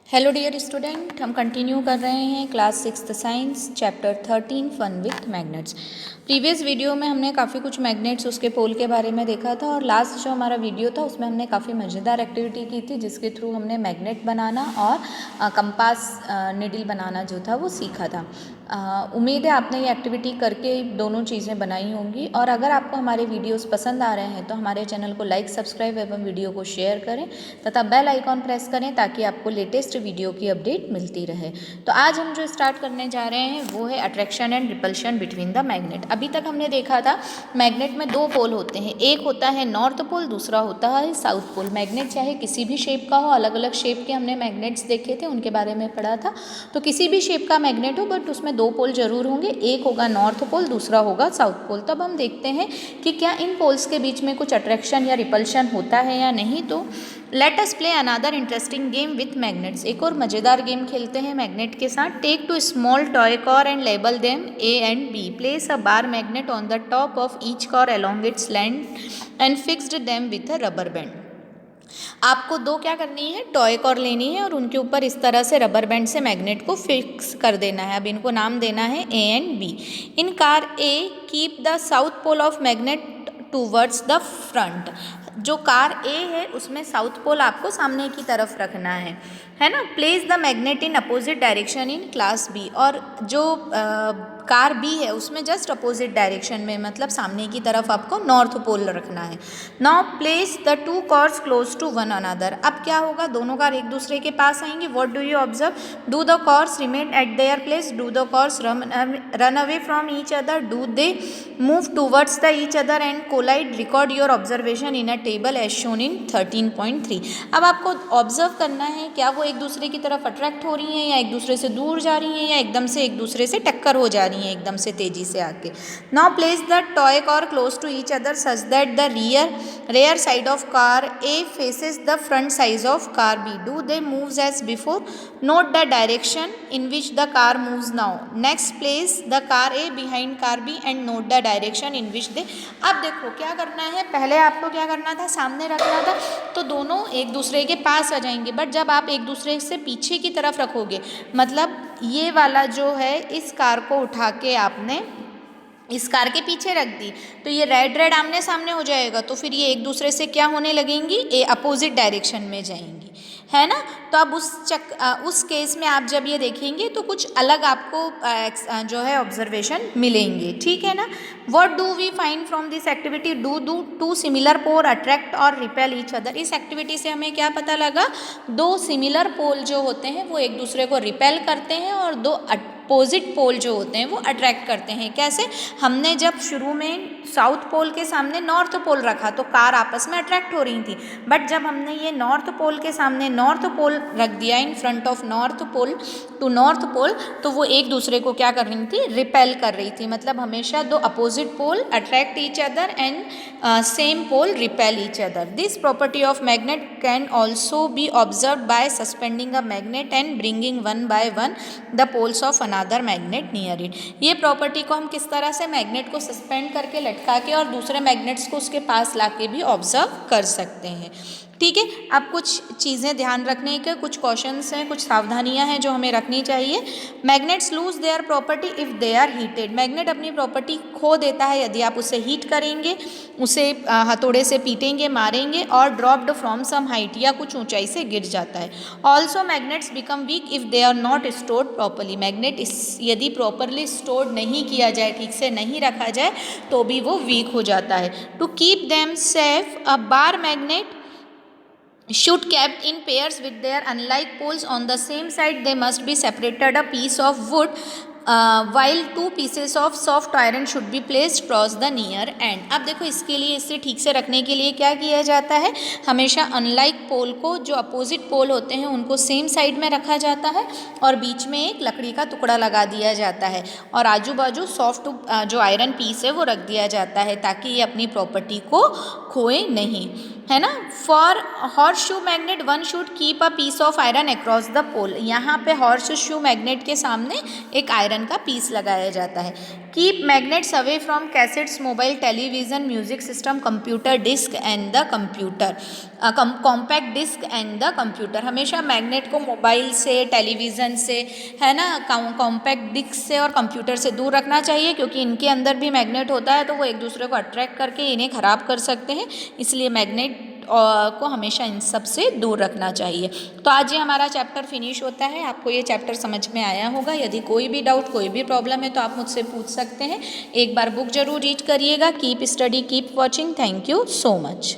Hello dear student, हम continue कर रहे हैं class 6th science chapter 13 fun with magnets. Previous video में हमने काफ़ी कुछ मैग्नेट्स उसके पोल के बारे में देखा था और लास्ट जो हमारा वीडियो था उसमें हमने काफ़ी मज़ेदार एक्टिविटी की थी जिसके थ्रू हमने मैग्नेट बनाना और कंपास निडल बनाना जो था वो सीखा था। उम्मीद है आपने ये एक्टिविटी करके दोनों चीज़ें बनाई होंगी और अगर आपको हमारे वीडियोस पसंद आ रहे हैं तो हमारे चैनल को लाइक, सब्सक्राइब एवं वीडियो को शेयर करें तथा बेल आइकॉन प्रेस करें ताकि आपको लेटेस्ट वीडियो की अपडेट मिलती रहे। तो आज हम जो स्टार्ट करने जा रहे हैं वो है attraction and repulsion between the magnet. अभी तक हमने देखा था मैग्नेट में दो पोल होते हैं, एक होता है नॉर्थ पोल, दूसरा होता है साउथ पोल। मैग्नेट चाहे किसी भी शेप का हो, अलग अलग शेप के हमने मैग्नेट्स देखे थे, उनके बारे में पढ़ा था। तो किसी भी शेप का मैग्नेट हो बट उसमें दो पोल जरूर होंगे, एक होगा नॉर्थ पोल, दूसरा होगा साउथ पोल। तब हम देखते हैं कि क्या इन पोल्स के बीच में कुछ अट्रैक्शन या रिपल्शन होता है या नहीं। तो let us play another interesting game with magnets. एक और मज़ेदार गेम खेलते हैं मैग्नेट के साथ। Take two small toy car and label them A and B. Place a bar magnet on the top of each car along its length and fixed them with a rubber band. आपको दो क्या करनी है, toy car लेनी है और उनके ऊपर इस तरह से रबर बैंड से मैग्नेट को फिक्स कर देना है। अब इनको नाम देना है A and B. In car A keep the south pole of magnet towards the front. जो कार ए है उसमें साउथ पोल आपको सामने की तरफ रखना है ना। Place the magnet in opposite direction in class B. और जो कार बी है उसमें जस्ट अपोजिट डायरेक्शन में, मतलब सामने की तरफ आपको नॉर्थ पोल रखना है। Now place the two cars close to one another. अब क्या होगा, दोनों कार एक दूसरे के पास आएंगे। What do you observe? Do the cars remain at there place? Do the cars run away from each other? Do they move towards the each other and collide? Record your observation in a table as shown in 13.3। अब आपको observe करना है क्या वो एक दूसरे की तरफ अट्रैक्ट हो रही हैं या एक दूसरे से दूर जा रही हैं या एकदम से एक दूसरे से टक्कर हो जा रही हैं एकदम से तेजी से आके। Now place the toy car close to each other such that the rear side of car A faces the front sides of car B. Do they move as before? Note the direction in which the car moves now. Next, place the car A behind car B and note the direction in which they. अब देखो क्या करना है, पहले आपको क्या करना था, सामने रखना था तो दोनों एक दूसरे के पास आ जाएंगे। बट जब आप एक दूसरे से पीछे की तरफ रखोगे, मतलब ये वाला जो है इस कार को उठा के आपने इस कार के पीछे रख दी तो ये रेड आमने सामने हो जाएगा, तो फिर ये एक दूसरे से क्या होने लगेंगी, ये अपोजिट डायरेक्शन में जाएंगी, है ना। तो अब उस केस में आप जब ये देखेंगे तो कुछ अलग आपको जो है ऑब्जर्वेशन मिलेंगे, ठीक है ना। What do we find from this activity? Do two similar pole attract और रिपेल ईच अदर। इस एक्टिविटी से हमें क्या पता लगा, दो सिमिलर पोल जो होते हैं वो एक दूसरे को रिपेल करते हैं और दो अपोजिट पोल जो होते हैं वो अट्रैक्ट करते हैं। कैसे? हमने जब शुरू में साउथ पोल के सामने नॉर्थ पोल रखा तो कार आपस में अट्रैक्ट हो रही थी, बट जब हमने ये नॉर्थ पोल के सामने नॉर्थ पोल रख दिया in front of north pole to north pole, तो वो एक दूसरे को क्या कर रही थी, रिपेल कर रही थी। मतलब हमेशा दो opposite pole attract each other and same pole repel each other. This property of magnet can also be observe by suspending a magnet and bringing one by one the poles of another magnet near it. ये property को हम किस तरह से magnet को suspend करके लटका के और दूसरे मैग्नेट्स को उसके पास लाके भी ऑब्जर्व कर सकते हैं, ठीक है। अब कुछ चीज़ें ध्यान रखने के, कुछ क्वेश्चंस हैं, कुछ सावधानियां हैं जो हमें रखनी चाहिए। Magnets lose their property if they are heated. Magnet अपनी प्रॉपर्टी खो देता है यदि आप उसे हीट करेंगे, उसे हथौड़े से पीटेंगे, मारेंगे और ड्रॉप्ड फ्रॉम सम हाइट या कुछ ऊंचाई से गिर जाता है। Also magnets become weak if they are not stored properly. Magnet यदि प्रॉपरली स्टोर्ड नहीं किया जाए, ठीक से नहीं रखा जाए तो भी वो वीक हो जाता है। To keep them safe a bar magnet should kept in pairs with their unlike poles on the same side. They must be separated a piece of wood while two pieces of soft iron should be placed across the near end. अब देखो इसके लिए, इसे ठीक से रखने के लिए क्या किया जाता है, हमेशा अनलाइक पोल को, जो अपोजिट पोल होते हैं उनको सेम साइड में रखा जाता है और बीच में एक लकड़ी का टुकड़ा लगा दिया जाता है और आजू बाजू सॉफ्ट जो आयरन पीस है वो रख दिया जाता है ताकि ये अपनी प्रॉपर्टी को खोए नहीं, है ना। For horse shoe magnet one should keep a piece of iron across the pole. यहाँ पे हॉर्स शू मैग्नेट के सामने एक आयरन का पीस लगाया जाता है। Keep magnets away from cassettes, mobile, television, music system, computer, disk and the computer, compact disk and the computer. हमेशा मैग्नेट को मोबाइल से, टेलीविज़न से, है ना, कॉम्पैक्ट डिस्क से और कंप्यूटर से दूर रखना चाहिए, क्योंकि इनके अंदर भी मैग्नेट होता है तो वो एक दूसरे को अट्रैक्ट करके इन्हें ख़राब कर सकते हैं, इसलिए मैग्नेट को हमेशा इन सब से दूर रखना चाहिए। तो आज ये हमारा चैप्टर फिनिश होता है। आपको ये चैप्टर समझ में आया होगा। यदि कोई भी डाउट, कोई भी प्रॉब्लम है तो आप मुझसे पूछ सकते हैं। एक बार बुक जरूर रीड करिएगा। Keep study, keep watching. Thank you so much.